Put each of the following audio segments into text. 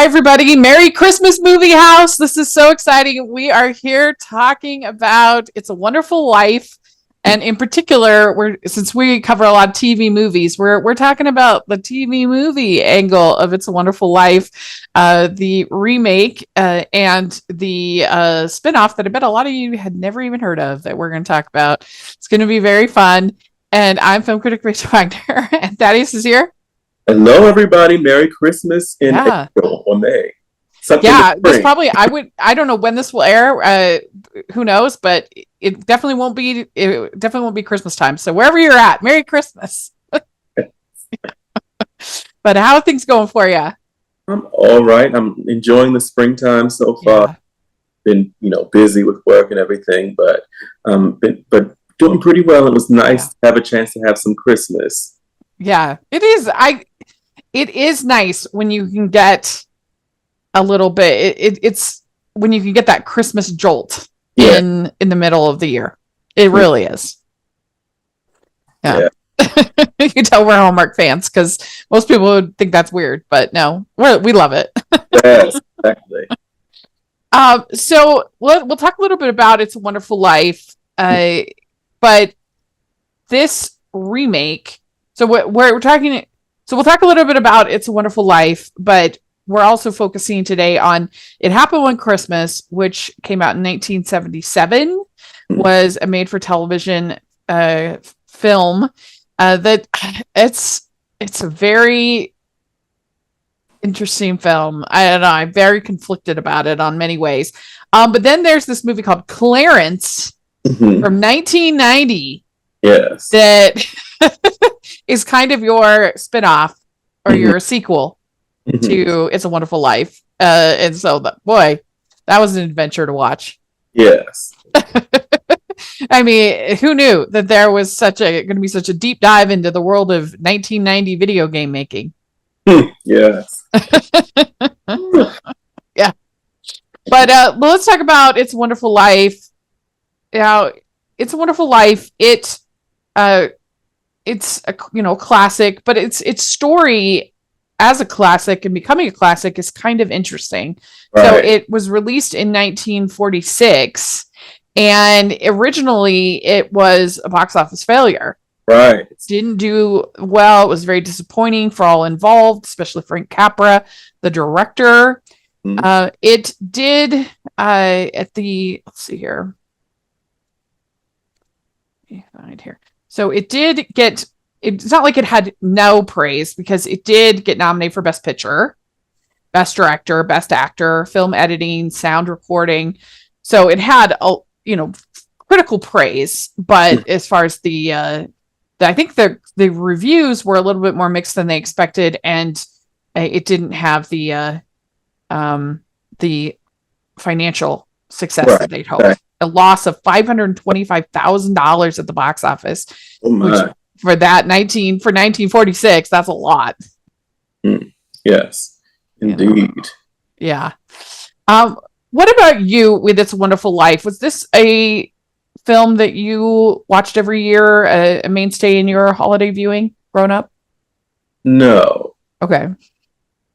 Hi, everybody. Merry Christmas, Movie House. This is so exciting. We are here talking about It's a Wonderful Life. And in particular, since we cover a lot of TV movies, we're talking about the TV movie angle of It's a Wonderful Life, the remake and the spinoff that I bet a lot of you had never even heard of that we're going to talk about. It's going to be very fun. And I'm film critic Rachel Wagner, and Thaddeaus is here. Hello, everybody. Merry Christmas in April or May. This probably, I don't know when this will air. Who knows? But it definitely won't be. It definitely won't be Christmas time. So wherever you're at, Merry Christmas. But how are things going for you? I'm all right. I'm enjoying the springtime so far. Been busy with work and everything, but doing pretty well. It was nice to have a chance to have some Christmas. Yeah, it is. It is nice when you can get a little bit. It's when you can get that Christmas jolt in the middle of the year. It really is. Yeah. You can tell we're Hallmark fans because most people would think that's weird, but no, we love it. Yes, exactly. So we'll talk a little bit about It's a Wonderful Life, but this remake. So we're talking. So we'll talk a little bit about It's a Wonderful Life, but we're also focusing today on It Happened One Christmas, which came out in 1977, was a made-for-television film. That it's a very interesting film. I don't know. I'm very conflicted about it on many ways. But then there's this movie called Clarence from 1990. Yes. That is kind of your spinoff or your sequel to It's a Wonderful Life. And so, that was an adventure to watch. Yes. I mean, who knew that there was going to be such a deep dive into the world of 1990 video game making? Yes. Yeah. But let's talk about It's a Wonderful Life. Now, It's a Wonderful Life. It's a classic, but its story as a classic and becoming a classic is kind of interesting. Right. So it was released in 1946, and originally it was a box office failure. Right. It didn't do well. It was very disappointing for all involved, especially Frank Capra, the director. It did let's see here. Right here. So it did get, it's not like it had no praise because it did get nominated for Best Picture, Best Director, Best Actor, Film Editing, Sound Recording. So it had, critical praise, but as far as I think the reviews were a little bit more mixed than they expected, and it didn't have the financial success that they'd hoped. Right. A loss of $525,000 at the box office, which for 1946, that's a lot. Yes, indeed. Yeah. What about you with It's a Wonderful Life? Was this a film that you watched every year, a mainstay in your holiday viewing growing up? No. Okay.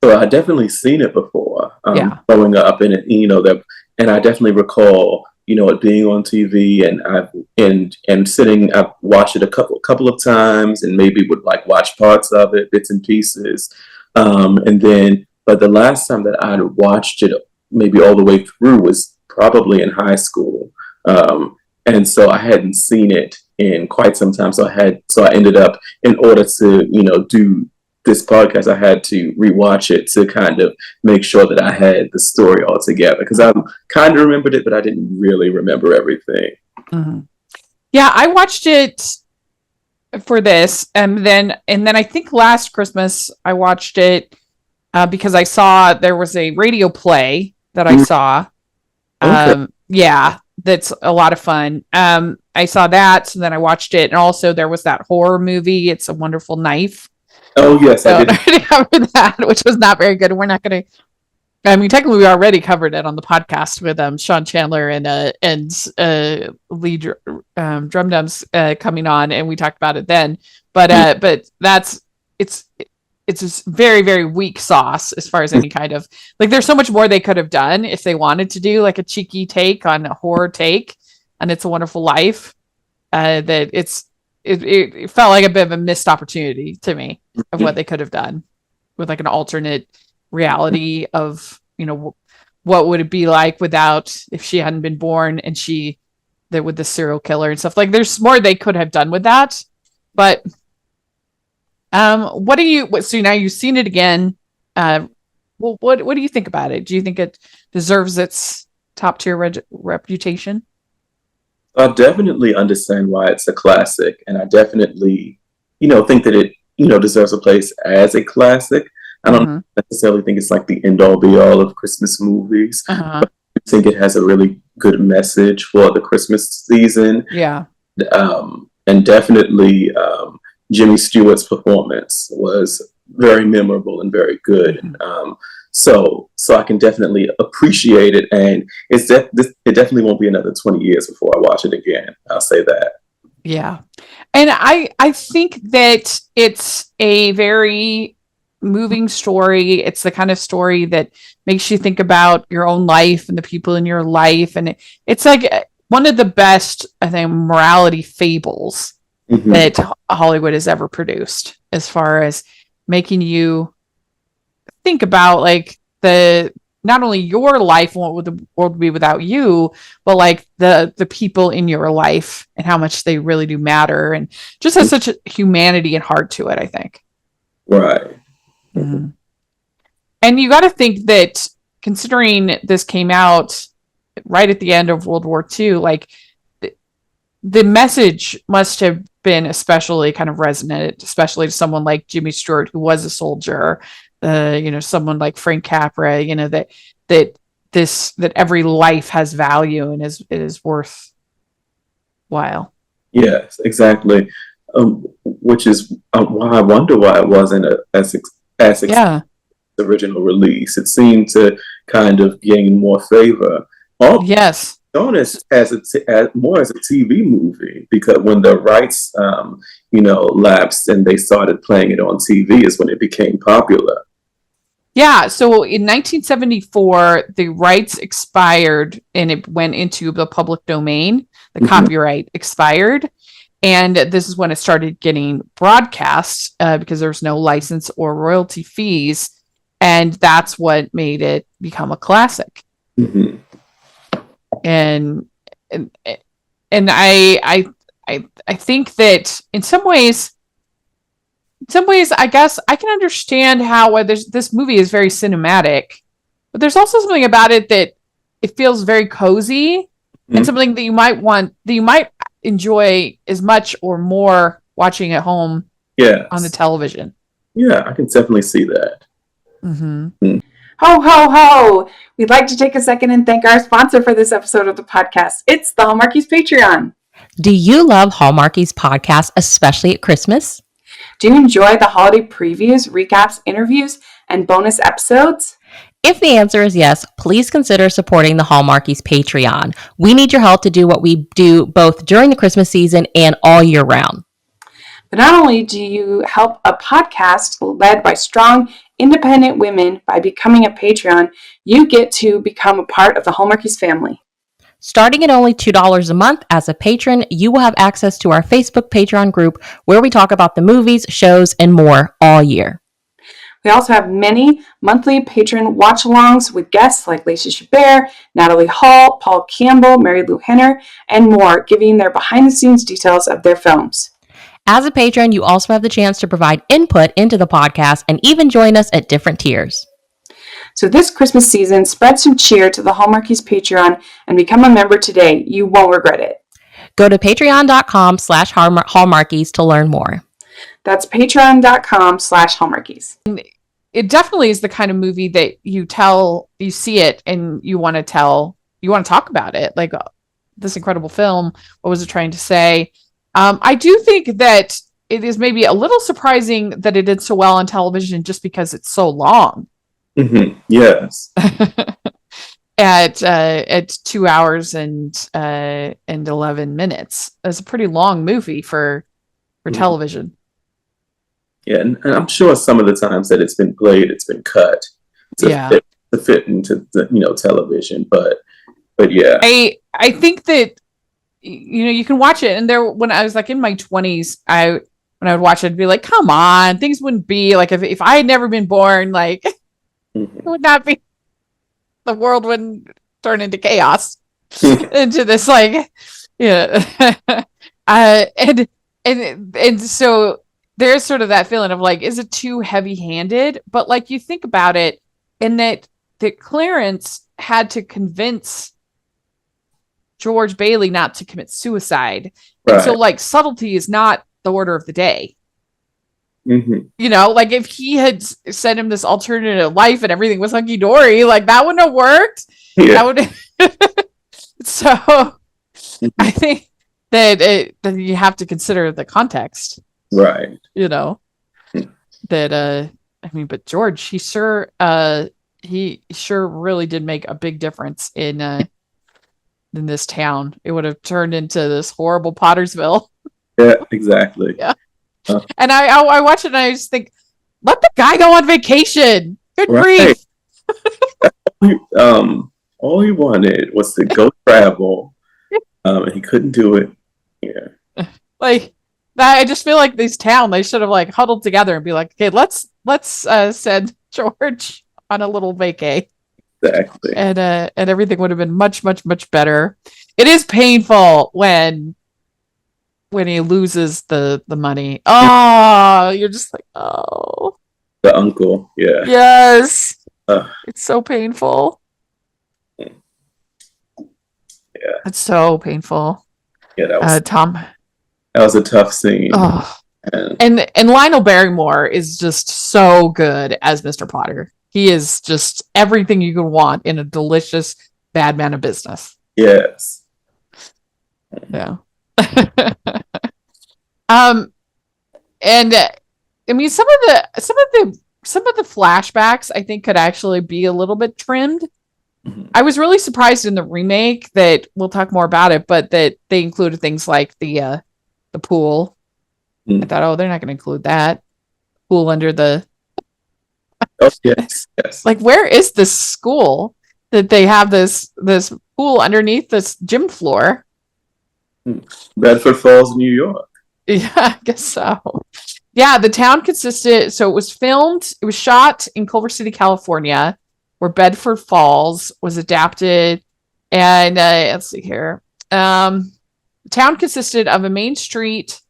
So I definitely seen it before. Growing up, and and I definitely recall, it being on TV, and I've watched it a couple of times, and maybe would watch parts of it, bits and pieces, but the last time that I watched it, maybe all the way through, was probably in high school, and so I hadn't seen it in quite some time. So I ended up, in order to do this podcast, I had to rewatch it to kind of make sure that I had the story all together, because I kind of remembered it, but I didn't really remember everything. Mm-hmm. Yeah, I watched it for this, and then I think last Christmas I watched it because I saw there was a radio play that I saw. Okay. That's a lot of fun. I saw that, so then I watched it, and also there was that horror movie, It's a Wonderful Knife. Oh, yes, I did. I already covered that, which was not very good. We're not going to... I mean, technically, we already covered it on the podcast with Sean Chandler and Lee Drumdums coming on, and we talked about it then. But it's it's just very, very weak sauce as far as any kind of, like, there's so much more they could have done if they wanted to do like a cheeky take on a horror take and It's a Wonderful Life. That it felt like a bit of a missed opportunity to me of what they could have done with like an alternate reality of, what would it be like without, if she hadn't been born and with the serial killer and stuff. Like, there's more they could have done with that. But so now you've seen it again. Well, what do you think about it? Do you think it deserves its top tier reputation? I definitely understand why it's a classic, and I definitely, think that it, deserves a place as a classic. I don't necessarily think it's like the end all be all of Christmas movies, but I think it has a really good message for the Christmas season. Yeah. And definitely Jimmy Stewart's performance was very memorable and very good. So I can definitely appreciate it, and it definitely won't be another 20 years before I watch it again. I'll say that. Yeah. And I think that it's a very moving story. It's the kind of story that makes you think about your own life and the people in your life. And it's like one of the best, I think, morality fables that Hollywood has ever produced, as far as making you think about like not only your life and what would the world be without you, but like the people in your life and how much they really do matter, and just has such a humanity and heart to it, I think. Right. And you got to think that, considering this came out right at the end of World War II, like the message must have been especially kind of resonant, especially to someone like Jimmy Stewart, who was a soldier, someone like Frank Capra, that every life has value and is worthwhile. Yes, exactly. Which is why I wonder why it wasn't as the original release. It seemed to kind of gain more favor. Yes. Known as more as a TV movie, because when the rights, lapsed and they started playing it on TV is when it became popular. Yeah, so in 1974, the rights expired and it went into the public domain. The copyright expired. And this is when it started getting broadcast because there was no license or royalty fees. And that's what made it become a classic. And I think that in some ways, I guess I can understand how this movie is very cinematic, but there's also something about it that it feels very cozy and something that you might enjoy as much or more watching at home on the television. Yeah, I can definitely see that. Ho, ho, ho! We'd like to take a second and thank our sponsor for this episode of the podcast. It's the Hallmarkies Patreon. Do you love Hallmarkies podcast, especially at Christmas? Do you enjoy the holiday previews, recaps, interviews, and bonus episodes? If the answer is yes, please consider supporting the Hallmarkies Patreon. We need your help to do what we do both during the Christmas season and all year round. But not only do you help a podcast led by strong, independent women by becoming a Patreon, you get to become a part of the Hallmarkies family. Starting at only $2 a month as a patron, you will have access to our Facebook Patreon group where we talk about the movies, shows, and more all year. We also have many monthly patron watch-alongs with guests like Lacey Chabert, Natalie Hall, Paul Campbell, Mary Lou Henner, and more, giving their behind-the-scenes details of their films. As a patron, you also have the chance to provide input into the podcast and even join us at different tiers. So this Christmas season, spread some cheer to the Hallmarkies Patreon and become a member today. You won't regret it. Go to patreon.com/Hallmarkies to learn more. That's patreon.com/Hallmarkies. It definitely is the kind of movie that you see it and you want to talk about it. Like, this incredible film, what was it trying to say? I do think that it is maybe a little surprising that it did so well on television just because it's so long. Yes. At 2 hours and 11 minutes. It's a pretty long movie for television. Yeah, and I'm sure some of the times that it's been played, it's been cut to fit into the, television. But yeah, I think that you can watch it, and there when I was like in my 20s, when I would watch it, I'd be like, come on, things wouldn't be like if I had never been born, like it would not be, the world wouldn't turn into chaos into this like and so there's sort of that feeling of like, is it too heavy-handed? But like you think about it, and that Clarence had to convince George Bailey not to commit suicide. Right. And so like subtlety is not the order of the day. Like if he had sent him this alternative life and everything was hunky-dory, like that wouldn't have worked. That would so I think that you have to consider the context. Right. That but George, he sure really did make a big difference in this town. It would have turned into this horrible Pottersville. Yeah, exactly. Yeah. And I watch it and I just think, let the guy go on vacation. Good grief. All he wanted was to go travel, and he couldn't do it. Yeah. Like that, I just feel like this town, they should have like huddled together and be like, okay, let's send George on a little vacay. Exactly. And everything would have been much, much, much better. It is painful when he loses the money. Oh, you're just like, oh. The uncle, yeah. Yes. It's so painful. Yeah. It's so painful. Yeah, that was Tom. That was a tough scene. Oh. And Lionel Barrymore is just so good as Mr. Potter. He is just everything you could want in a delicious bad man of business. Yes. Yeah. And I mean some of the flashbacks I think could actually be a little bit trimmed. I was really surprised in the remake that we'll talk more about it, but that they included things like the pool. I thought, they're not going to include that pool under the. Oh yes. Like, where is this school that they have this pool underneath this gym floor? Bedford Falls, New York. Yeah, I guess so. Yeah, the town consisted. So it was shot in Culver City, California, where Bedford Falls was adapted. And let's see here. The town consisted of a main street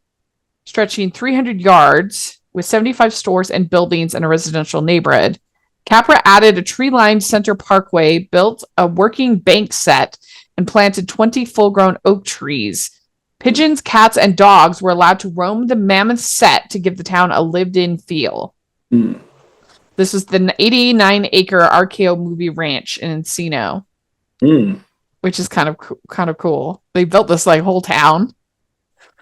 stretching 300 yards with 75 stores and buildings and a residential neighborhood. Capra added a tree-lined center parkway, built a working bank set, and planted 20 full-grown oak trees. Pigeons, cats, and dogs were allowed to roam the mammoth set to give the town a lived-in feel. This was the 89-acre RKO Movie Ranch in Encino, which is kind of cool. They built this like whole town.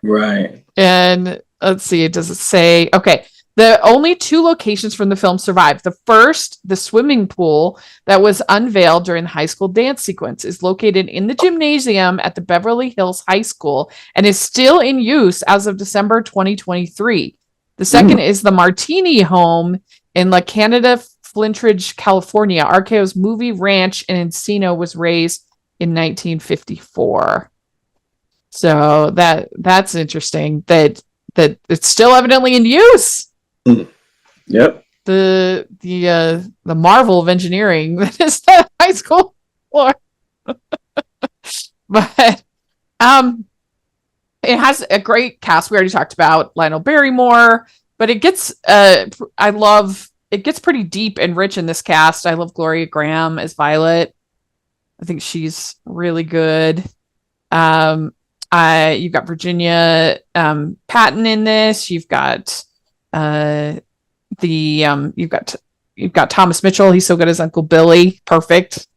Right. And let's see, does it say? Okay. The only two locations from the film survived. The first, the swimming pool that was unveiled during the high school dance sequence, is located in the gymnasium at the Beverly Hills High School and is still in use as of December 2023. The second is the Martini home in La Canada, Flintridge, California. RKO's Movie Ranch in Encino was raised in 1954. So that's interesting that it's still evidently in use. Yep. The marvel of engineering that is the high school floor. But it has a great cast. We already talked about Lionel Barrymore, but it gets it gets pretty deep and rich in this cast. I love Gloria Graham as Violet. I think she's really good. You've got Virginia Patton in this. You've got you've got Thomas Mitchell. He's so good as Uncle Billy. Perfect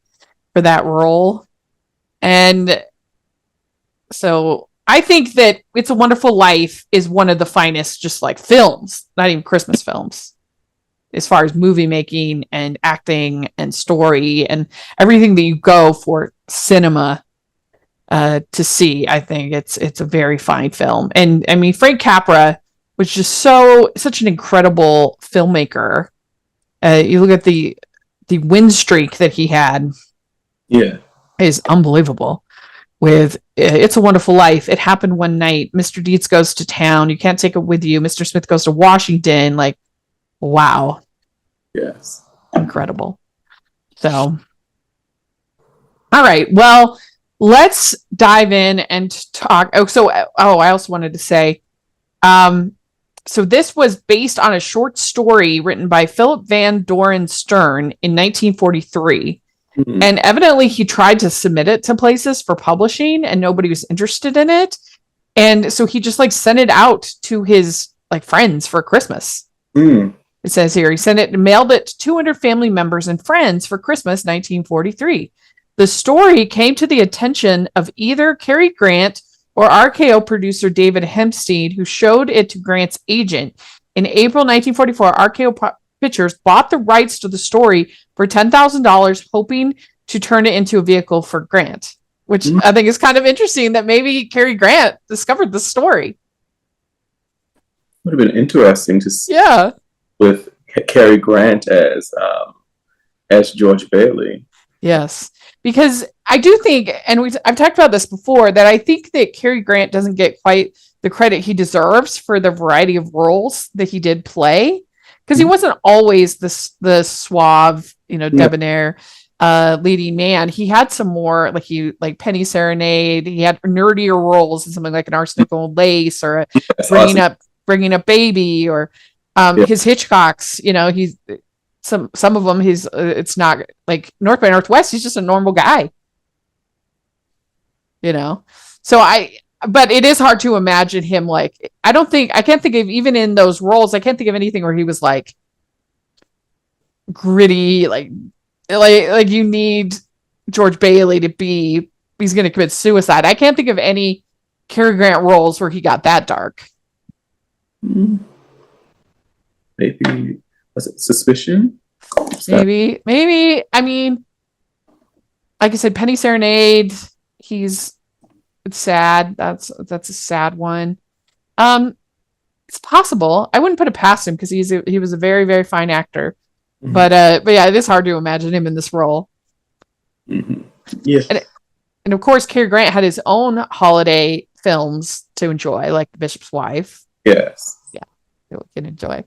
for that role. And so I think that It's a Wonderful Life is one of the finest, just like films, not even Christmas films, as far as movie making and acting and story and everything that you go for cinema to see. I think it's a very fine film. And I mean, Frank Capra was just such an incredible filmmaker. You look at the win streak that he had. Yeah. Is unbelievable. With It's a Wonderful Life, It Happened One Night, Mr. Deeds Goes to Town, You Can't Take It With You, Mr. Smith Goes to Washington. Like, wow. Yes. Incredible. So, all right. Well, let's dive in and talk. I also wanted to say, so this was based on a short story written by Philip Van Doren Stern in 1943. Mm-hmm. And evidently he tried to submit it to places for publishing and nobody was interested in it. And so he just like sent it out to his like friends for Christmas. Mm. It says here, he mailed it to 200 family members and friends for Christmas, 1943. The story came to the attention of either Cary Grant or RKO producer David Hempstead, who showed it to Grant's agent. In April 1944, RKO Pictures bought the rights to the story for $10,000, hoping to turn it into a vehicle for Grant, which I think is kind of interesting that maybe Cary Grant discovered the story. Would have been interesting to see. Yeah. With Cary Grant as George Bailey. Yes, because I do think, and I've talked about this before, that I think that Cary Grant doesn't get quite the credit he deserves for the variety of roles that he did play. Because he wasn't always the suave, debonair leading man. He had some more like Penny Serenade. He had nerdier roles in something like An Arsenic Gold Lace or bringing up Baby or his Hitchcocks. He's some of them. It's not like North by Northwest. He's just a normal guy. So but it is hard to imagine him like, I can't think of, even in those roles, I can't think of anything where he was like gritty, like you need George Bailey to be, he's going to commit suicide. I can't think of any Cary Grant roles where he got that dark. Maybe, was it Suspicion? Maybe. I mean, like I said, Penny Serenade, it's sad. That's a sad one. It's possible. I wouldn't put it past him because he was a very, very fine actor. Mm-hmm. But yeah, it is hard to imagine him in this role. Mm-hmm. Yeah. And of course, Cary Grant had his own holiday films to enjoy, like The Bishop's Wife. Yes. Yeah, you can enjoy.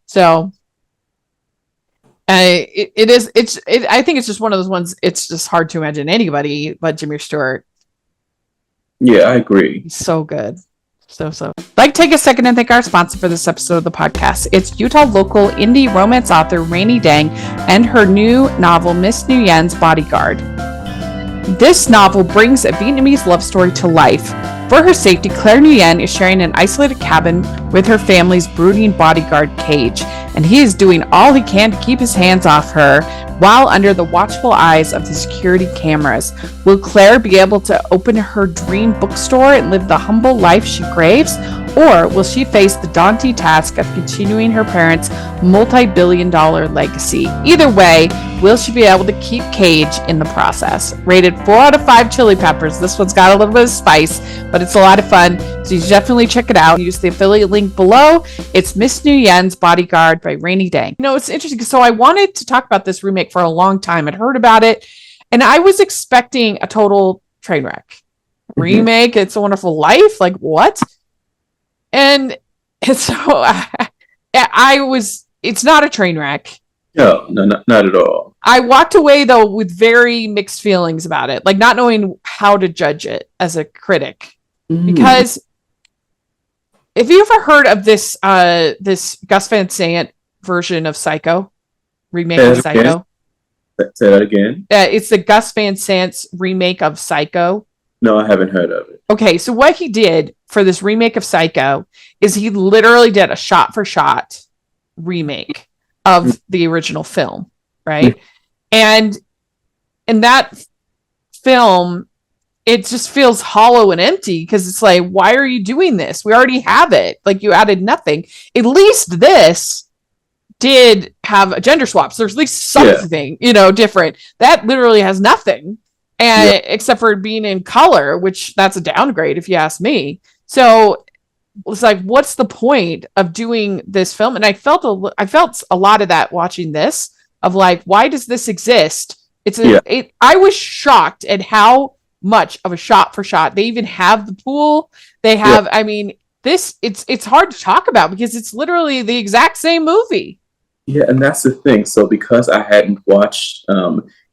So I think it's just one of those ones. It's just hard to imagine anybody but Jimmy Stewart. Yeah, I agree. He's so good. So. I'd like to take a second and thank our sponsor for this episode of the podcast. It's Utah local indie romance author Rainy Dang and her new novel, Miss Nguyen's Bodyguard. This novel brings a Vietnamese love story to life. For her safety, Claire Nguyen is sharing an isolated cabin with her family's brooding bodyguard, Cage, and he is doing all he can to keep his hands off her while under the watchful eyes of the security cameras. Will Claire be able to open her dream bookstore and live the humble life she craves? Or will she face the daunting task of continuing her parents' multi-billion-dollar legacy? Either way, will she be able to keep Cage in the process? Rated 4 out of 5 chili peppers. This one's got a little bit of spice, but it's a lot of fun. So you should definitely check it out. Use the affiliate link below. It's Miss Nguyen's Bodyguard by Rainy Dang. It's interesting. So I wanted to talk about this remake for a long time. I'd heard about it, and I was expecting a total train wreck. Mm-hmm. Remake, It's a Wonderful Life? Like, what? And so it's not a train wreck. No, not at all. I walked away though with very mixed feelings about it, like not knowing how to judge it as a critic. Because have you ever heard of this Gus Van Sant version of Psycho? Remake of Psycho? Say that again. It's the Gus Van Sant's remake of Psycho. No, I haven't heard of it. Okay, so what he did for this remake of Psycho is he literally did a shot-for-shot remake of the original film, right? And in that film, it just feels hollow and empty because it's like, why are you doing this? We already have it. Like, you added nothing. At least this did have a gender swap. So there's at least something, different. That literally has nothing. And except for being in color, which that's a downgrade if you ask me. So was like, what's the point of doing this film? And I felt a lot of that watching this, of like, why does this exist? I was shocked at how much of a shot for shot they even have the pool. They have, I mean, it's hard to talk about because it's literally the exact same movie. Yeah, and that's the thing. So because I hadn't watched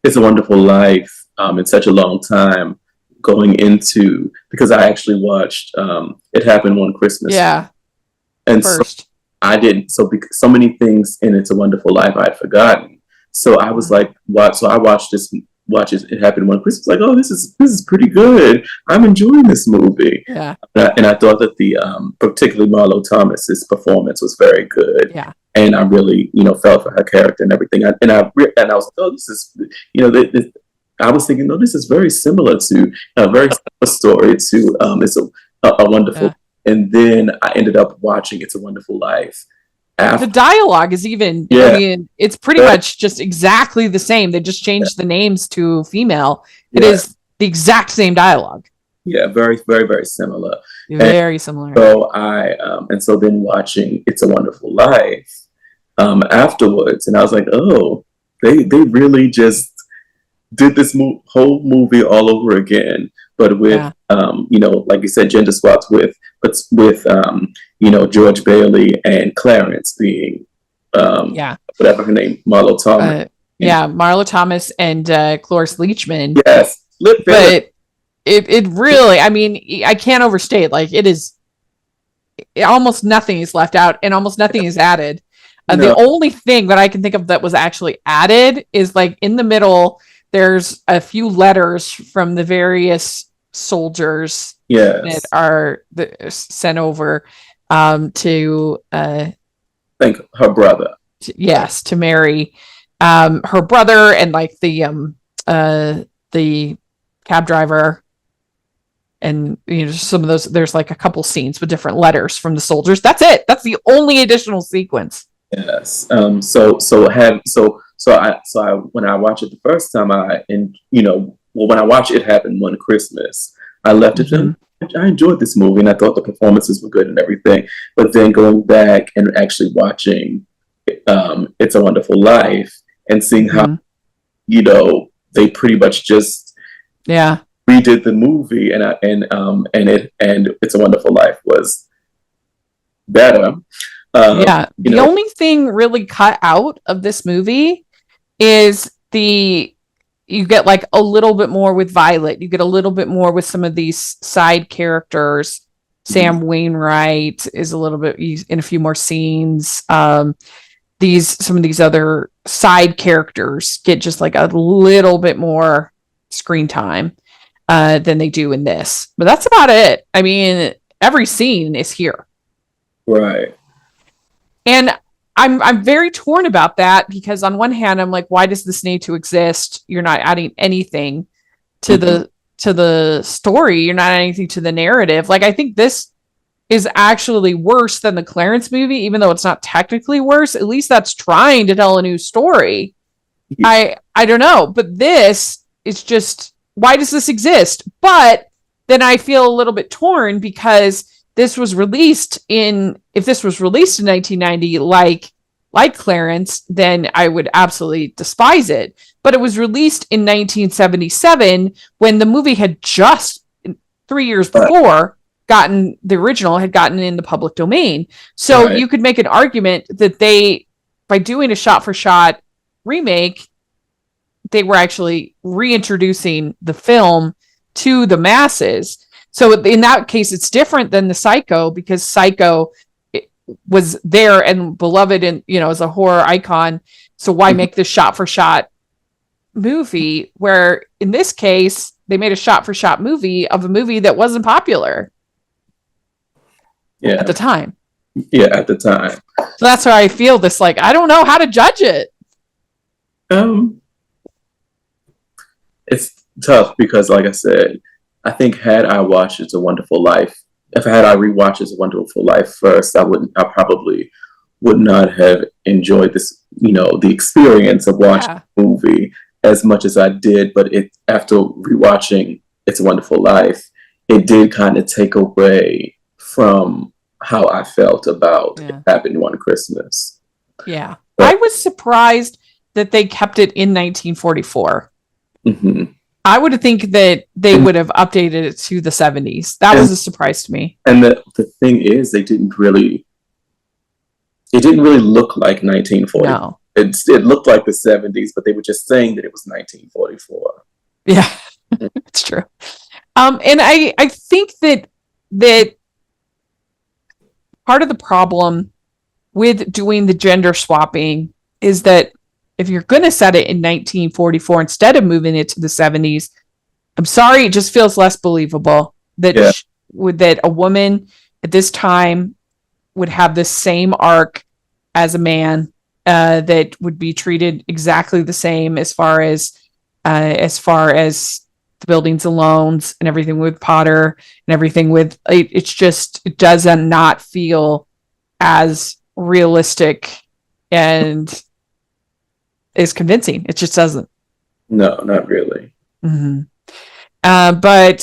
It's a Wonderful Life in such a long time, going into, because I actually watched It Happened One Christmas. Yeah. And first. So I didn't. So because so many things in It's a Wonderful Life I'd forgotten. So I was like, what? So I watched It Happened One Christmas. Like, oh, this is pretty good. I'm enjoying this movie. Yeah. And I thought that the particularly Marlo Thomas's performance was very good. Yeah. And I really, fell for her character and everything. I was like, oh, this is, I was thinking, no, this is very similar to a very similar story to It's a Wonderful. Yeah. And then I ended up watching It's a Wonderful Life. The dialogue is even, I mean, it's pretty much just exactly the same. They just changed the names to female. It is the exact same dialogue. Yeah, very, very, very similar. Very similar. So so then watching It's a Wonderful Life afterwards, and I was like, oh, they really just did this whole movie all over again, but with like you said, gender swaps with George Bailey and Clarence being whatever her name, Marlo Thomas. Marlo Thomas and Cloris Leachman. Yes, but it really, I mean, I can't overstate. Like, almost nothing is left out and almost nothing is added. The only thing that I can think of that was actually added is, like, in the middle, there's a few letters from the various soldiers that are sent over to think her brother. To marry her brother, and like the cab driver, and some of those. There's like a couple scenes with different letters from the soldiers. That's it. That's the only additional sequence. Yes. So when I watched it the first time, when I watched It Happened One Christmas, I left it. I enjoyed this movie, and I thought the performances were good and everything. But then going back and actually watching It's a Wonderful Life and seeing how they pretty much just redid the movie, and It's a Wonderful Life was better. The only thing really cut out of this movie is you get like a little bit more with Violet. You get a little bit more with some of these side characters. Sam Wainwright is a little bit in a few more scenes. Some of these other side characters get just like a little bit more screen time than they do in this. But that's about it. I mean, every scene is here. Right. And I'm very torn about that, because on one hand, I'm like, why does this need to exist? You're not adding anything to the story. You're not adding anything to the narrative. Like, I think this is actually worse than the Clarence movie, even though it's not technically worse. At least that's trying to tell a new story. I don't know, but this is just, why does this exist? But then I feel a little bit torn, because if this was released in 1990, like Clarence, then I would absolutely despise it. But it was released in 1977, when the movie had just 3 years before gotten in the public domain. So you could make an argument that by doing a shot for shot remake, they were actually reintroducing the film to the masses. So in that case, it's different than the Psycho, because Psycho was there and beloved, and as a horror icon. So why make this shot for shot movie? Where in this case, they made a shot for shot movie of a movie that wasn't popular at the time. Yeah, at the time. So that's why I feel this. Like, I don't know how to judge it. It's tough, because, like I said, I think had I watched It's a Wonderful Life, if I rewatched It's a Wonderful Life first, I probably would not have enjoyed this, the experience of watching the movie as much as I did. But after rewatching It's a Wonderful Life, it did kind of take away from how I felt about Yeah. It Happened One Christmas. Yeah. But- I was surprised that they kept it in 1944. Mm-hmm. I would think that they would have updated it to the 70s. That was a surprise to me. And the thing is, it didn't really look like 1940. No. It looked like the 70s, but they were just saying that it was 1944. Yeah, it's true. And I think that part of the problem with doing the gender swapping is that if you're going to set it in 1944 instead of moving it to the 70s, I'm sorry, it just feels less believable that that a woman at this time would have the same arc as a man, that would be treated exactly the same as far as the buildings and loans and everything with Potter and everything with it. It does not feel as realistic and is convincing. It just doesn't. No, not really. Mm-hmm. But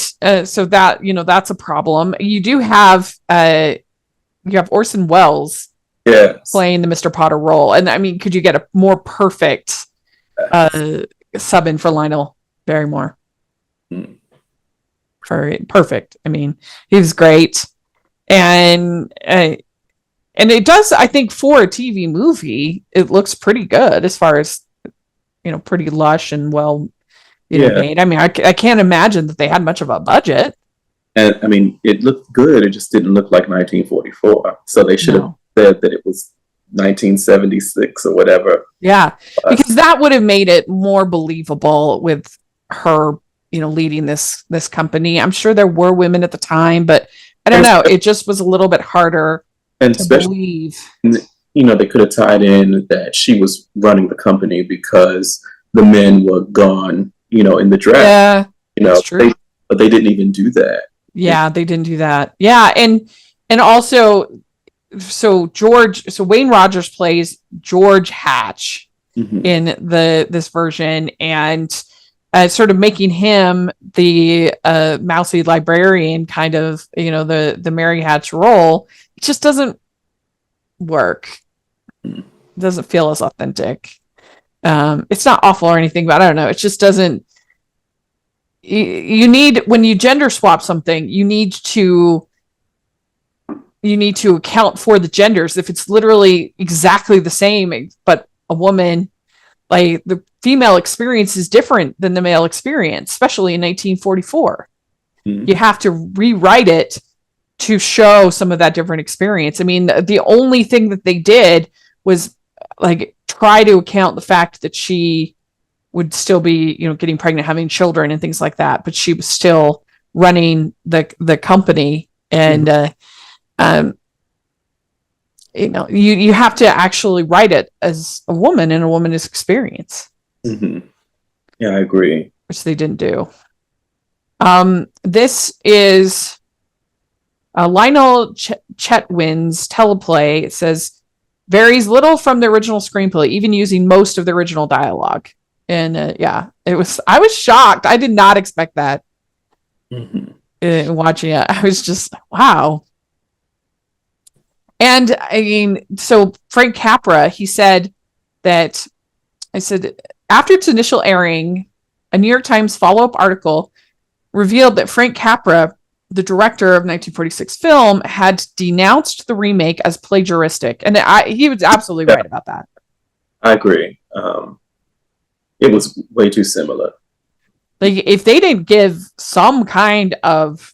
so that, that's a problem. You do have Orson Welles playing the Mr. Potter role. And I mean, could you get a more perfect sub in for Lionel Barrymore? Perfect. I mean, he was great. And it does, I think, for a TV movie, it looks pretty good as far as, pretty lush and well, made. I mean, I can't imagine that they had much of a budget. And I mean, it looked good. It just didn't look like 1944. So they should have said that it was 1976 or whatever. Yeah, because that would have made it more believable with her, leading this company. I'm sure there were women at the time, but I don't know. It just was a little bit harder and to believe. They could have tied in that she was running the company because the men were gone, in the draft. Yeah, that's true. But they didn't even do that. Yeah, they didn't do that. Yeah, and also, so Wayne Rogers plays George Hatch in this version, and sort of making him the mousy librarian kind of, the Mary Hatch role. It just doesn't work. It doesn't feel as authentic. It's not awful or anything, but I don't know. It just doesn't. You need, when you gender swap something, you need to account for the genders. If it's literally exactly the same, but a woman, like the female experience is different than the male experience, especially in 1944. You have to rewrite it to show some of that different experience. I mean, the only thing that they did was like try to account the fact that she would still be, getting pregnant, having children and things like that, but she was still running the company. And, you have to actually write it as a woman and a woman's experience. Mm-hmm. Yeah, I agree. Which they didn't do. This is Lionel Chetwin's teleplay. It says, varies little from the original screenplay, even using most of the original dialogue. And I was shocked. I did not expect that. Watching it, I was just, wow. And I mean, so Frank Capra, he said that, after its initial airing, a New York Times follow-up article revealed that Frank Capra, the director of 1946 film, had denounced the remake as plagiaristic. And he was absolutely right about that. I agree. It was way too similar. Like, if they didn't give some kind of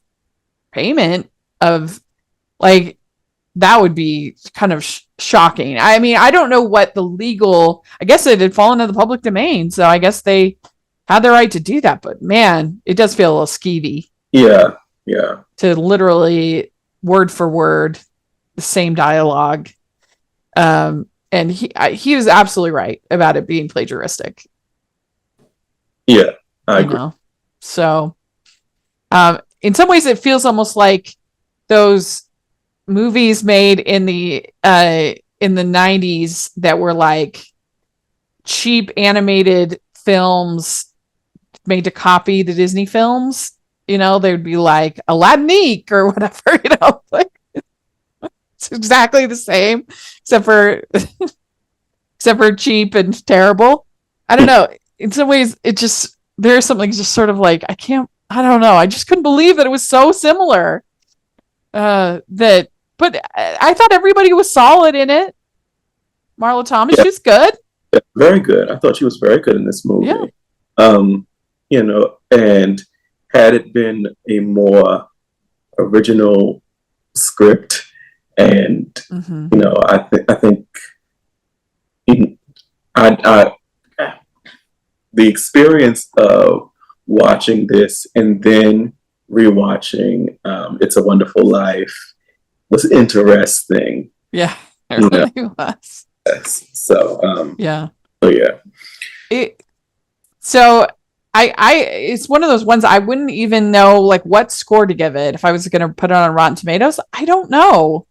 payment of, like, that would be kind of shocking. I mean, I don't know what the legal, I guess it had fallen into the public domain, so I guess they had the right to do that. But man, it does feel a little skeevy. Yeah. To literally word for word the same dialogue. And he was absolutely right about it being plagiaristic. Yeah, I agree. So, in some ways, it feels almost like those movies made in the 90s that were like cheap animated films made to copy the Disney films. They'd be like Aladdin or whatever. It's exactly the same, except for cheap and terrible. I don't know. In some ways, there's something just sort of like, I don't know. I just couldn't believe that it was so similar. But I thought everybody was solid in it. Marla Thomas, she was good. Yeah, very good. I thought she was very good in this movie. Yeah. And had it been a more original script, and I think the experience of watching this and then rewatching It's a Wonderful Life was interesting. Yeah, it really was. Yes. So yeah. So yeah. It's one of those ones I wouldn't even know like what score to give it if I was going to put it on Rotten Tomatoes. I don't know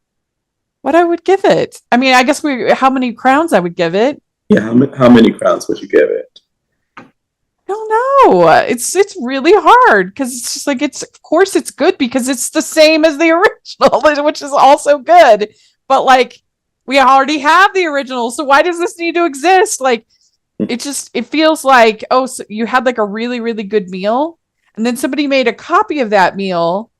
what I would give it. I mean, I guess how many crowns I would give it. Yeah, how many crowns would you give it? I don't know. It's really hard because it's just like of course it's good because it's the same as the original, which is also good. But like we already have the original, so why does this need to exist? Like it feels like, oh, so you had like a really, really good meal, and then somebody made a copy of that meal,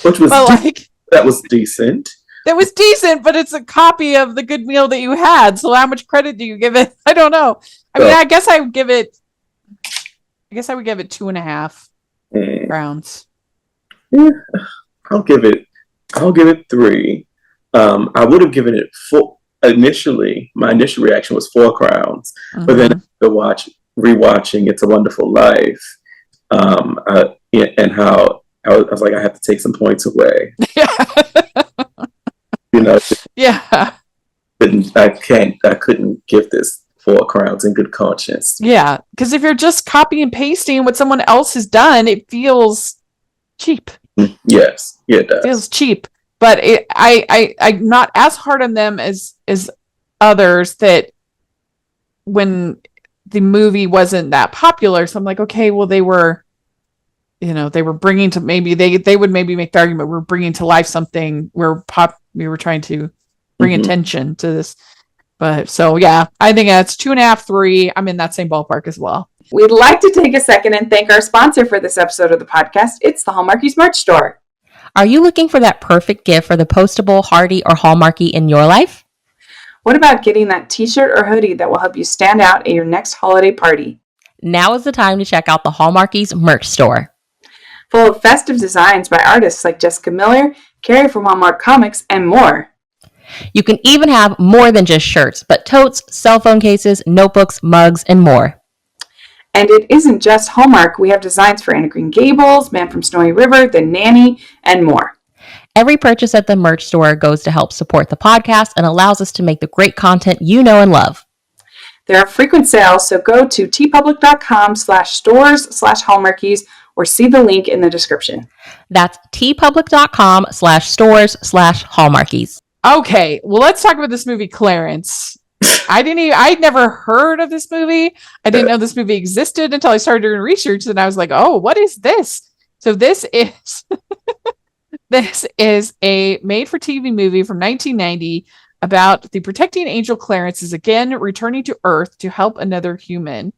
which was that was decent. That was decent, but it's a copy of the good meal that you had. So how much credit do you give it? I don't know. I mean, I guess I would give it 2.5 crowns. Yeah, I'll give it 3. I would have given it 4 initially. My initial reaction was 4 crowns, but then rewatching It's a Wonderful Life, and how I was like, I have to take some points away. Yeah. I couldn't give this 4 crowns in good conscience. Yeah, because if you're just copy and pasting what someone else has done, it feels cheap. Yes, yeah, it does. It feels cheap. But I'm not as hard on them as others that when the movie wasn't that popular. So I'm like, okay, well, they were bringing to, maybe they would maybe make the argument we're bringing to life something we were trying to bring attention to this. But so, yeah, I think that's 2.5, 3. I'm in that same ballpark as well. We'd like to take a second and thank our sponsor for this episode of the podcast. It's the Hallmarkies merch store. Are you looking for that perfect gift for the postable, Hardy, or Hallmarky in your life? What about getting that t-shirt or hoodie that will help you stand out at your next holiday party? Now is the time to check out the Hallmarkies merch store. Full of festive designs by artists like Jessica Miller, Carrie from Hallmark Comics, and more. You can even have more than just shirts, but totes, cell phone cases, notebooks, mugs, and more. And it isn't just Hallmark. We have designs for Anna Green Gables, Man from Snowy River, The Nanny, and more. Every purchase at the merch store goes to help support the podcast and allows us to make the great content you know and love. There are frequent sales, so go to tpublic.com/stores/Hallmarkies or see the link in the description. That's tpublic.com/stores/Hallmarkies. Okay, well, let's talk about this movie, Clarence. I'd never heard of this movie. I didn't know this movie existed until I started doing research, and I was like, oh, what is this? So this is this is a made-for-TV movie from 1990 about the protecting angel Clarence is again returning to Earth to help another human.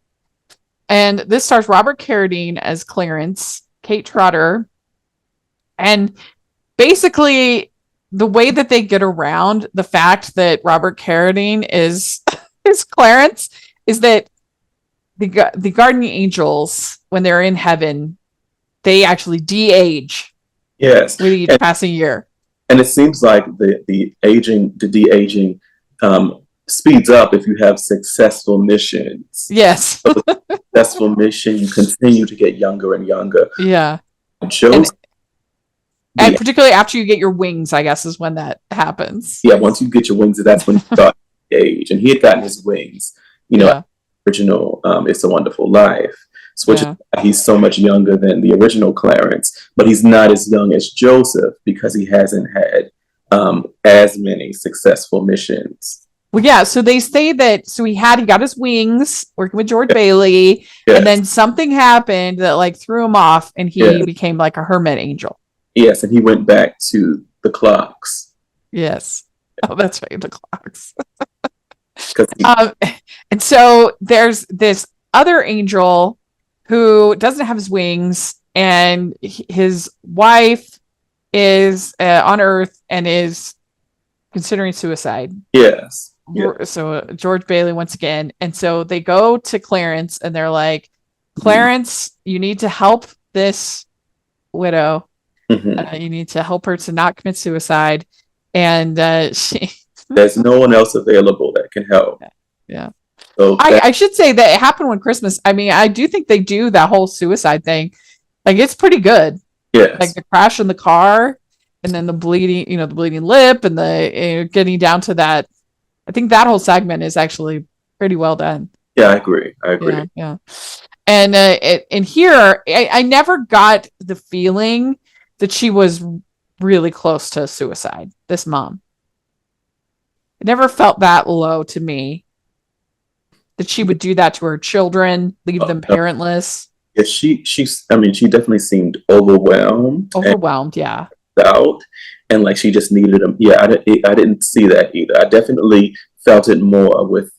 And this stars Robert Carradine as Clarence, Kate Trotter, and basically the way that they get around the fact that Robert Carradine is Clarence is that the guardian angels, when they're in heaven, they actually de-age. Yes, with each passing year. And it seems like the de-aging speeds up if you have successful missions. Yes. So with a successful mission, you continue to get younger and younger. Yeah. And particularly after you get your wings, I guess, is when that happens. Yeah, once you get your wings, that's when you start to age. And he had gotten his wings, original It's a Wonderful Life. Which is why he's so much younger than the original Clarence, but he's not as young as Joseph because he hasn't had as many successful missions. Well, yeah, so they say that he got his wings working with George Bailey, and then something happened that like threw him off, and he became like a hermit angel. Yes, and he went back to the clocks. Yes. Oh, that's right. The clocks. 'Cause And so there's this other angel who doesn't have his wings, and his wife is on Earth and is considering suicide. yes. Yeah. So George Bailey once again. And so they go to Clarence and they're like, Clarence, you need to help this widow. Mhm. You need to help her to not commit suicide. And There's no one else available that can help. yeah. So I should say that it happened when Christmas. I mean, I do think they do that whole suicide thing. Like, it's pretty good. yes. Like the crash in the car, and then the bleeding, the bleeding lip, and the getting down to that. I think that whole segment is actually pretty well done. Yeah, I agree. Yeah. And in here, I never got the feeling that she was really close to suicide. This mom, it never felt that low to me that she would do that to her children, leave them parentless. Yeah, she's. I mean, she definitely seemed overwhelmed. Yeah. Out, and like she just needed them. Yeah, I didn't see that either. I definitely felt it more with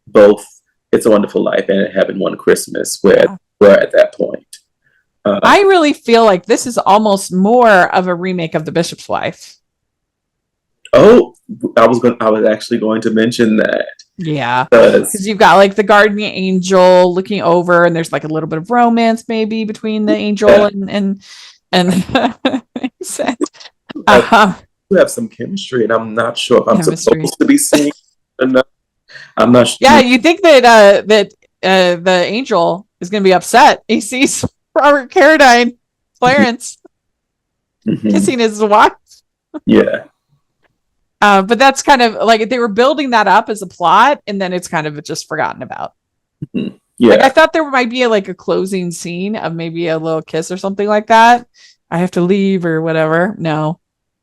both It's a Wonderful Life and Having One Christmas, where we're at that point. I really feel like this is almost more of a remake of The Bishop's Wife. Oh, I was actually going to mention that. Yeah, because you've got like the guardian angel looking over, and there's like a little bit of romance maybe between the angel and we have some chemistry, and I'm not sure if I'm supposed to be seeing or not. I'm not sure. Yeah, you think that the angel is going to be upset. He sees Robert Carradine, Clarence, kissing his wife. Yeah. But that's kind of like they were building that up as a plot, and then it's kind of just forgotten about. Mm-hmm. Yeah, like, I thought there might be like a closing scene of maybe a little kiss or something like that. I have to leave or whatever. No,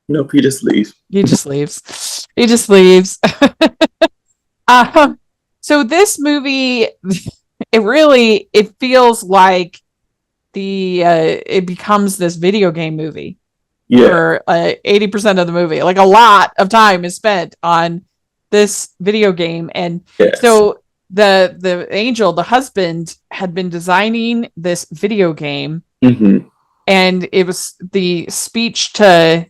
he just leaves. He just leaves. So this movie, it feels like it becomes this video game movie. Yeah. For 80% of the movie, like a lot of time is spent on this video game, and so the angel, the husband, had been designing this video game, and it was the speech to.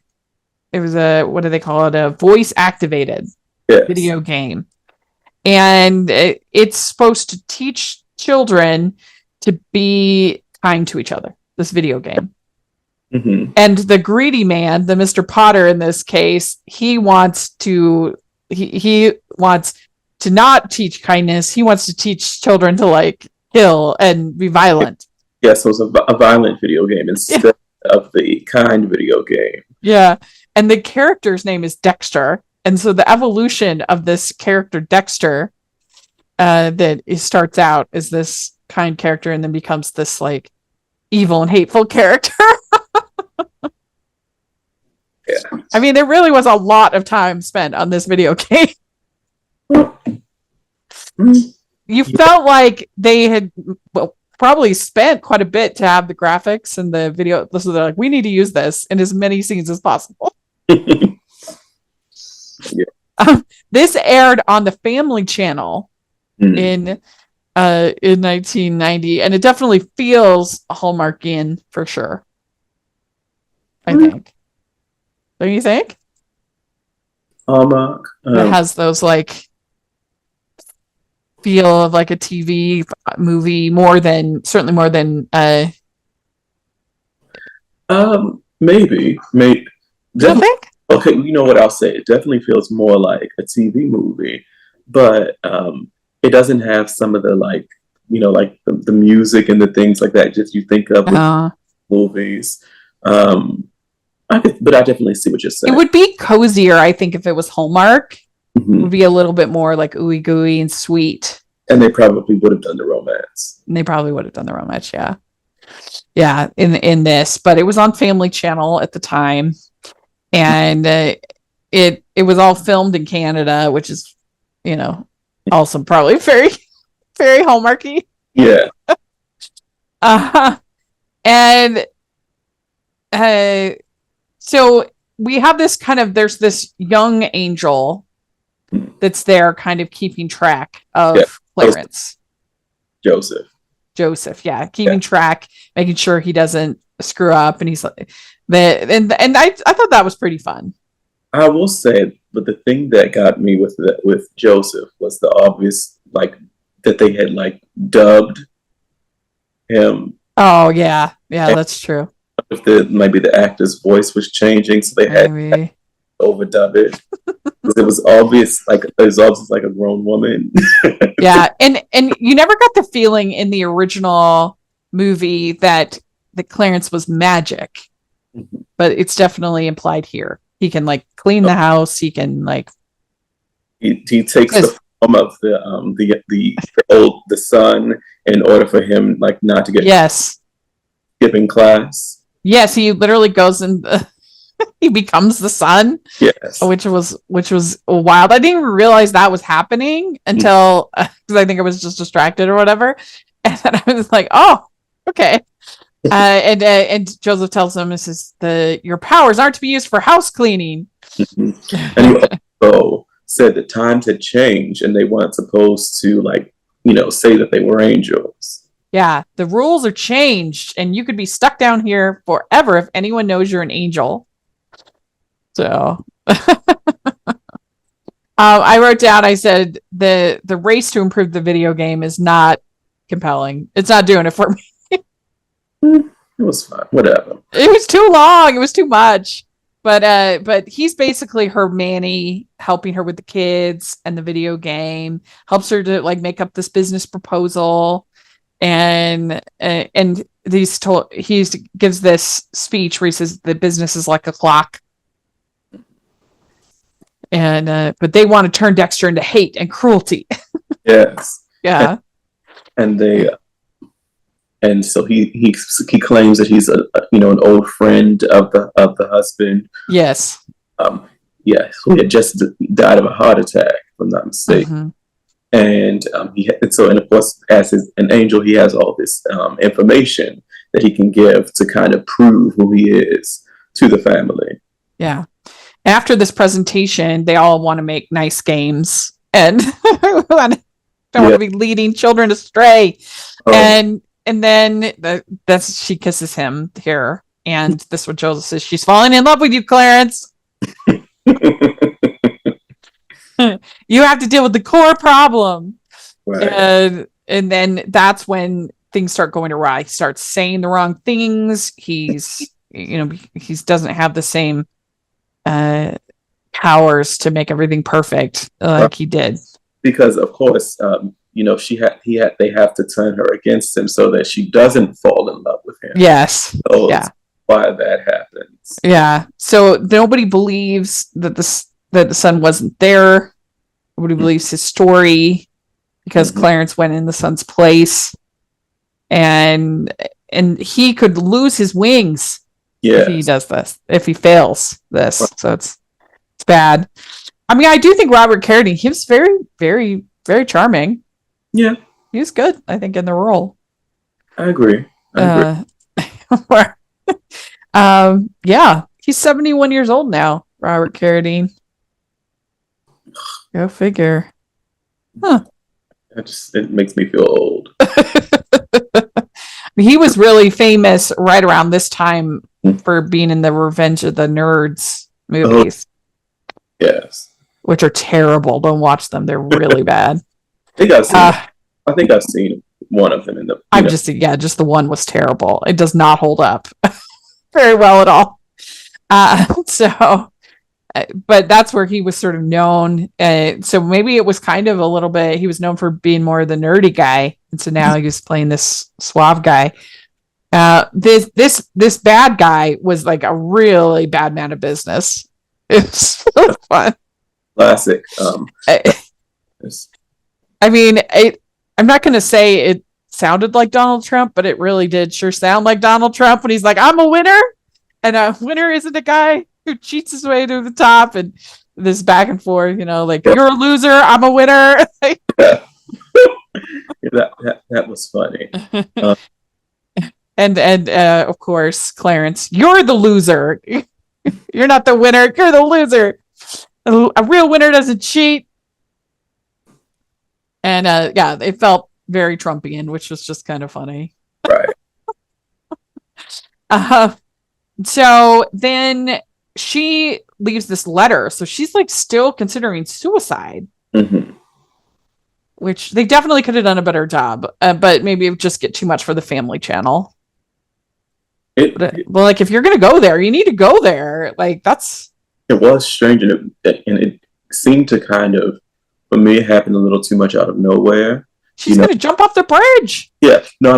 It was what do they call it? A voice activated video game, and it's supposed to teach children to be kind to each other. This video game. And the greedy man, the Mr. Potter in this case, he wants to not teach kindness. He wants to teach children to like kill and be violent. Yes, so it's a violent video game instead of the kind video game. Yeah, and the character's name is Dexter, and so the evolution of this character Dexter, that it starts out as this kind character and then becomes this like evil and hateful character. Yeah. I mean, there really was a lot of time spent on this video game. You felt like they had probably spent quite a bit to have the graphics and the video. So they're like, we need to use this in as many scenes as possible. This aired on the Family Channel in 1990, and it definitely feels Hallmarkian for sure. I think. Don't you think? Hallmark. It has those like feel of like a TV movie certainly more than maybe. Do you think? Okay, you know what I'll say? It definitely feels more like a TV movie, but it doesn't have some of the like the music and the things like that just you think of with movies. But I definitely see what you're saying. It would be cozier, I think, if it was Hallmark. It would be a little bit more like ooey gooey and sweet. And they probably would have done the romance. Yeah. Yeah, in this, but it was on Family Channel at the time, and it was all filmed in Canada, which is, also probably very, very Hallmarky. Yeah. And so we have this there's this young angel that's there kind of keeping track of Clarence. Joseph, yeah, keeping track, making sure he doesn't screw up, and he's like, and I thought that was pretty fun. I will say, but the thing that got me with Joseph was the obvious, like, that they had like dubbed him. Oh yeah, that's true. If maybe the actor's voice was changing, so they had to overdub it. It was obvious, like a grown woman. Yeah, and you never got the feeling in the original movie that Clarence was magic, but it's definitely implied here. He can like clean the house. He can like he takes the form of the son in order for him like not to get skipping class. Yes, he literally goes and he becomes the son. Yes, which was wild. I didn't even realize that was happening until because I think I was just distracted or whatever, and then I was like, oh, okay. And Joseph tells him, "This is your powers aren't to be used for house cleaning." And he also said that times had changed and they weren't supposed to say that they were angels. Yeah, the rules are changed, and you could be stuck down here forever if anyone knows you're an angel. So, I wrote down. I said the race to improve the video game is not compelling. It's not doing it for me. It was fine. Whatever. It was too long. It was too much. But he's basically her Manny, helping her with the kids and the video game. Helps her to like make up this business proposal, and he gives this speech where he says the business is like a clock. And but they want to turn Dexter into hate and cruelty. Yes. Yeah. And so he claims that he's an old friend of the husband. Yes. Yeah. So he had just died of a heart attack, if I'm not mistaken. Mm-hmm. And of course, as an angel, he has all this information that he can give to kind of prove who he is to the family. Yeah. After this presentation, they all want to make nice games and don't want to be leading children astray. Oh. And then she kisses him here. And this is what Joseph says. She's falling in love with you, Clarence. You have to deal with the core problem. Right. And then that's when things start going awry. He starts saying the wrong things. He doesn't have the same powers to make everything perfect like he did. Because of course, they have to turn her against him so that she doesn't fall in love with him. Yes. So yeah. Why that happens. Yeah. So nobody believes that the son wasn't there. Nobody believes his story because Clarence went in the son's place, and he could lose his wings if he does this. If he fails this, so it's bad. I mean, I do think Robert Carradine, he was very, very, very charming. Yeah. He was good, I think, in the role. I agree. Yeah. He's 71 years old now, Robert Carradine. Go figure. Huh. It makes me feel old. He was really famous right around this time for being in the Revenge of the Nerds movies. Yes. Which are terrible. Don't watch them. They're really bad. I think I've seen one of them in the. Just the one was terrible. It does not hold up very well at all. But that's where he was sort of known. So maybe it was kind of a little bit. He was known for being more the nerdy guy, and so now he was playing this suave guy. This bad guy was like a really bad man of business. It's so fun. Classic. I mean, I'm not going to say it sounded like Donald Trump, but it really did sure sound like Donald Trump when he's like, I'm a winner. And a winner isn't a guy who cheats his way to the top. And this back and forth, you're a loser, I'm a winner. That was funny. And of course, Clarence, you're the loser. You're not the winner. You're the loser. A real winner doesn't cheat. And yeah, it felt very Trumpian, which was just kind of funny. Right. So then she leaves this letter. So she's like still considering suicide, which they definitely could have done a better job. But maybe it would just get too much for the Family Channel. Well, like if you're going to go there, you need to go there. Like it was strange, and it seemed to kind of, for me, it happened a little too much out of nowhere. She's going to jump off the bridge. Yeah. No, I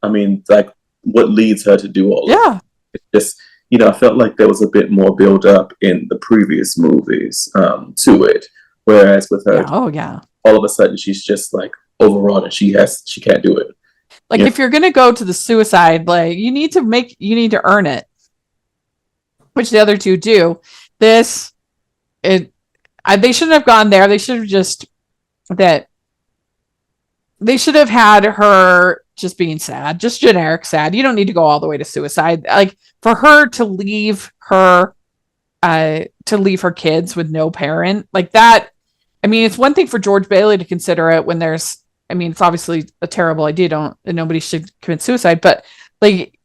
mean, like what leads her to do all of it? It's just, I felt like there was a bit more build up in the previous movies to it. Whereas with her, all of a sudden she's just like overwrought and she can't do it. Like if you're going to go to the suicide, like you need to earn it, which the other two do. They shouldn't have gone there. They should have had her just being sad, just generic sad. You don't need to go all the way to suicide. Like for her to leave her kids with no parent like that. I mean, it's one thing for George Bailey to consider it when it's obviously a terrible idea. Nobody should commit suicide, but like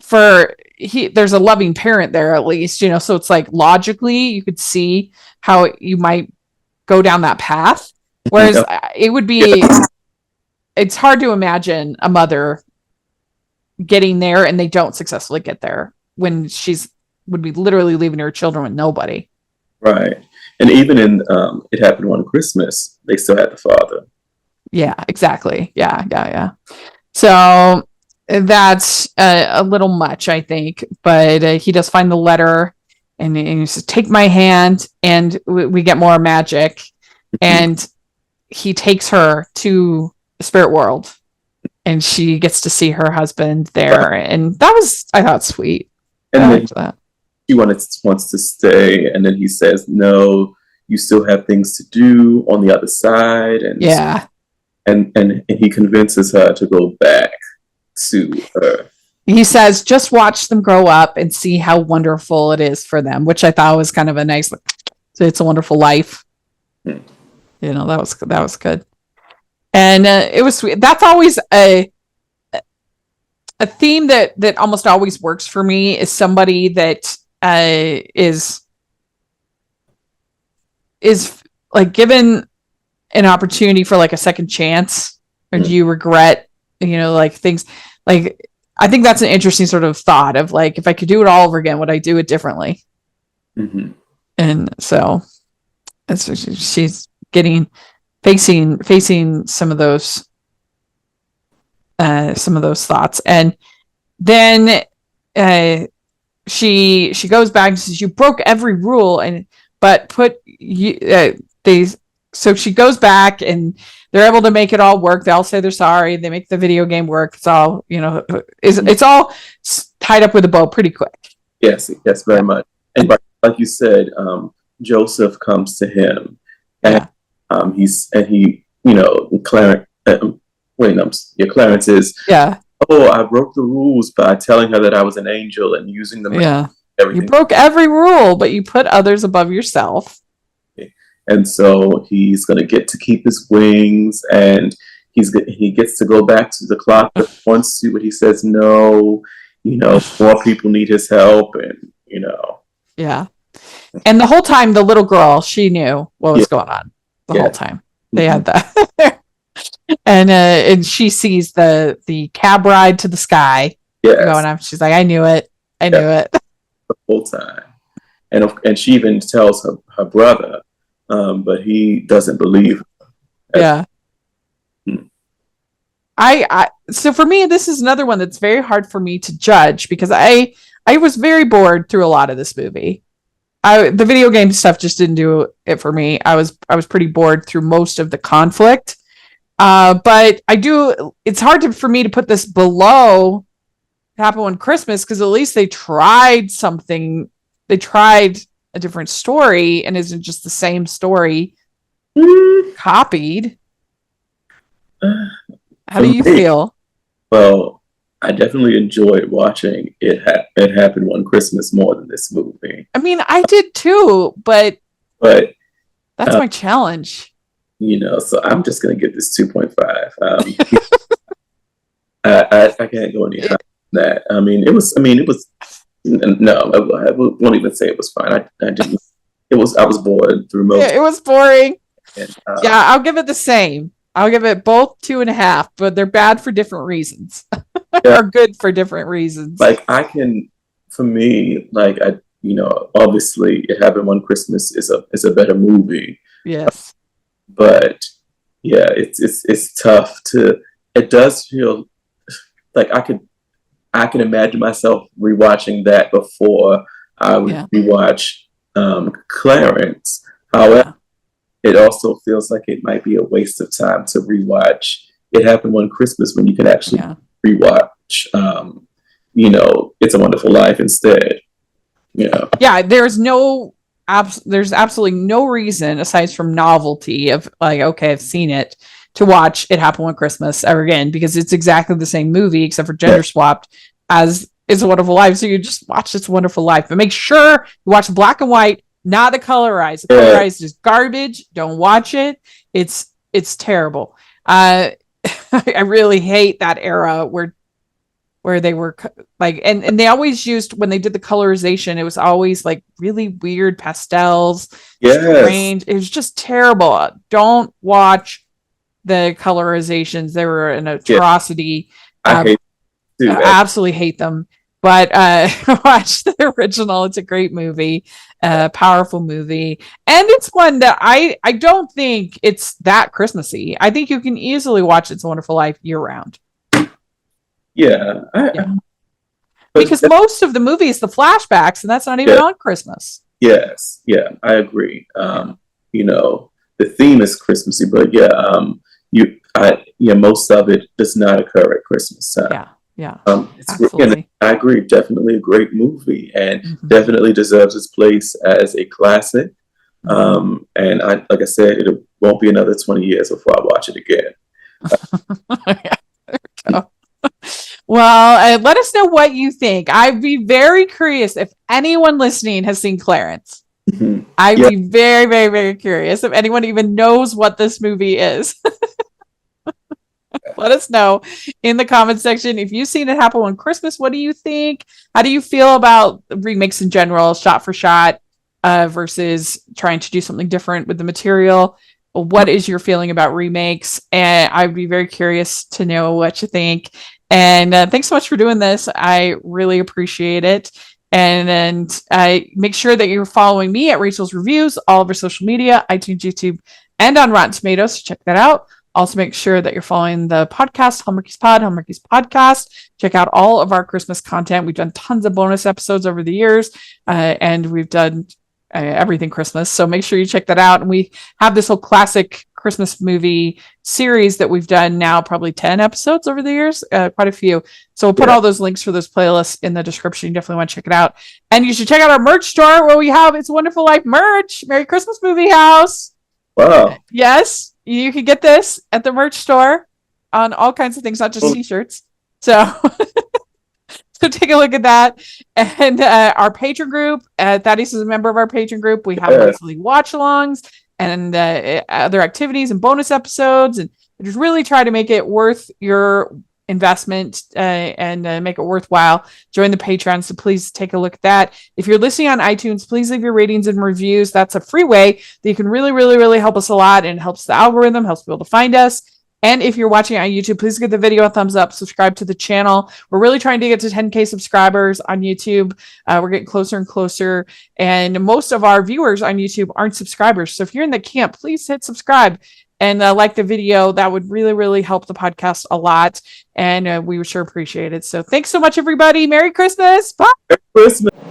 there's a loving parent there at least, so it's like logically you could see how you might go down that path. Whereas it would be, it's hard to imagine a mother getting there and they don't successfully get there when would be literally leaving her children with nobody. Right. And even in It Happened One Christmas, they still had the father. Yeah, exactly. Yeah. So that's a little much, I think. But he does find the letter and he says, take my hand, and we get more magic. And he takes her to the spirit world and she gets to see her husband there. And that was, I thought, sweet. And I liked that. He wants to stay, and then he says, no, you still have things to do on the other side. And and he convinces her to go back to Earth. He says, just watch them grow up and see how wonderful it is for them, which I thought was kind of a nice, It's a Wonderful Life. That was good. And it was sweet. That's always a theme that almost always works for me, is somebody that is like given an opportunity for like a second chance, or do you regret, like things like, I think that's an interesting sort of thought of like, if I could do it all over again, would I do it differently? And so she's facing some of those thoughts. And then she goes back and says, you broke every rule, so she goes back and they're able to make it all work. They all say they're sorry. They make the video game work. It's all, it's all tied up with a bow pretty quick. Yes, very much. And like you said, Joseph comes to him, and Clarence. Clarence is. Yeah. Oh, I broke the rules by telling her that I was an angel and using them. Yeah. Everything. You broke every rule, but you put others above yourself. And so he's going to get to keep his wings, and he gets to go back to the clock that wants to, but he says no. More people need his help, and Yeah. And the whole time, the little girl, she knew what was going on. The whole time they had that, and she sees the cab ride to the sky going up. She's like, I knew it. I knew it the whole time, and she even tells her brother. But he doesn't believe. Yeah. So for me, this is another one that's very hard for me to judge, because I was very bored through a lot of this movie. The video game stuff just didn't do it for me. I was pretty bored through most of the conflict. But it's hard for me to put this below Happened One Christmas, because at least they tried something. They tried a different story, and isn't just the same story copied. How do you feel? Well, I definitely enjoyed watching It Happened One Christmas more than this movie. I mean, I did too, but But that's my challenge. So I'm just gonna give this 2.5. I can't go any higher than that. It was. No, I won't even say it was fine. I didn't. I was bored through most. Yeah, it was boring. And, yeah, I'll give it the same. I'll give it both 2.5, but they're bad for different reasons. Or good for different reasons. Like for me, obviously, It Happened One Christmas is a better movie. Yes. But yeah, it's tough to. It does feel like I can imagine myself rewatching that before I would rewatch Clarence. However, it also feels like it might be a waste of time to rewatch It Happened One Christmas when you can actually rewatch It's a Wonderful Life instead. Yeah, there's absolutely no reason aside from novelty of like, okay, I've seen it, to watch It Happened One Christmas ever again, because it's exactly the same movie except for gender swapped as It's a Wonderful Life. So you just watch It's a Wonderful Life, but make sure you watch the black and white, not the colorized. The colorized is garbage. Don't watch it. It's terrible. I really hate that era where they were like, and they always used, when they did the colorization, it was always like really weird pastels. Strange. It was just terrible. Don't watch the colorizations. They were an atrocity. I absolutely hate them. But watch the original. It's a great movie, powerful movie, and it's one that I don't think it's that Christmassy. I think you can easily watch It's a Wonderful Life year round. Yeah. Because most of the movie is the flashbacks, and that's not even on Christmas. Yes. Yeah, I agree. The theme is Christmassy, but most of it does not occur at Christmas time. Yeah. Absolutely. I agree. Definitely a great movie, and definitely deserves its place as a classic. And like I said, it won't be another 20 years before I watch it again. There we go. Well, let us know what you think. I'd be very curious if anyone listening has seen Clarence. I'd be very, very, very curious if anyone even knows what this movie is. Let us know in the comment section. If you've seen It Happen One Christmas, what do you think? How do you feel about remakes in general, shot for shot, versus trying to do something different with the material? What is your feeling about remakes? And I'd be very curious to know what you think. And thanks so much for doing this. I really appreciate it. And make sure that you're following me at Rachel's Reviews, all of our social media, iTunes, YouTube, and on Rotten Tomatoes. So check that out. Also, make sure that you're following the podcast, Hallmarkies Podcast. Check out all of our Christmas content. We've done tons of bonus episodes over the years, and we've done everything Christmas. So make sure you check that out. And we have this whole classic Christmas movie series that we've done now, probably 10 episodes over the years, quite a few. So we'll put all those links for those playlists in the description. You definitely want to check it out. And you should check out our merch store where we have It's a Wonderful Life merch. Merry Christmas, Movie House. Wow. Yes. You can get this at the merch store on all kinds of things, not just t-shirts. So, so take a look at that. And our patron group, Thaddeaus is a member of our patron group. We have monthly watch-alongs and other activities and bonus episodes, and just really try to make it worth your investment and make it worthwhile. Join the Patreon, so please take a look at that. If you're listening on iTunes, please leave your ratings and reviews. That's a free way that you can really, really, really help us a lot, and helps the algorithm, helps people to find us. And if you're watching on YouTube, please give the video a thumbs up, subscribe to the channel. We're really trying to get to 10K subscribers on YouTube. We're getting closer and closer, and most of our viewers on YouTube aren't subscribers. So if you're in the camp, please hit subscribe and like the video. That would really, really help the podcast a lot. And we would sure appreciate it. So thanks so much, everybody. Merry Christmas. Bye. Merry Christmas.